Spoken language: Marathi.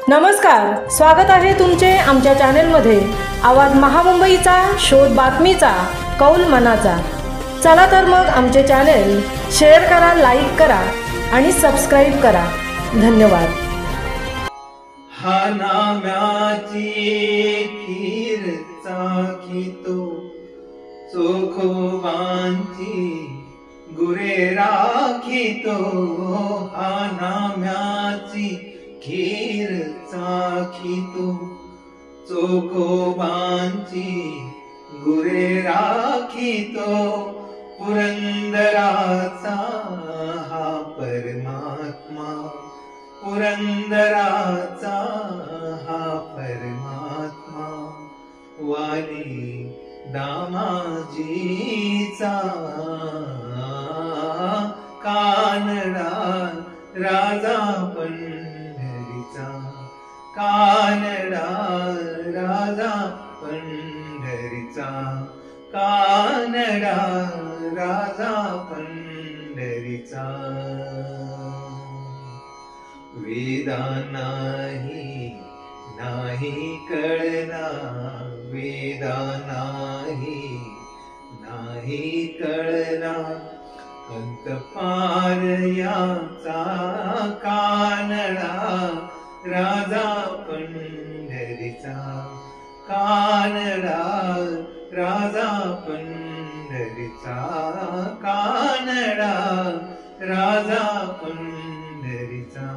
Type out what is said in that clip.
नमस्कार, स्वागत आहे तुमचे आमच्या चॅनेलमध्ये। आवाज महामुंबईचा, शोध बातमीचा, कौल मनाचा। चला तर मग आमचे चॅनेल शेअर करा, लाईक करा आणि सबस्क्राइब करा। धन्यवाद। हा नाम्याची खीर चाखितो, चोखोबांची गुरे राखितो। हा नाम्याची खीर चाखितो, चोखोबांची गुरे राखितो। पुरंदराचा हा परमात्मा, पुरंदराचा हा परमात्मा। वाली दामाजीचा कानडा राजा पंढरीचा, कानडा राजा पंढरीचा, कानडा राजा पंढरीचा। वेदा नाही कळना, वेदा नाही कळना। अंतपार याचा कानडा राजा पंढरीचा, कानडा राजा पंढरीचा, कानडा राजा पंढरीचा।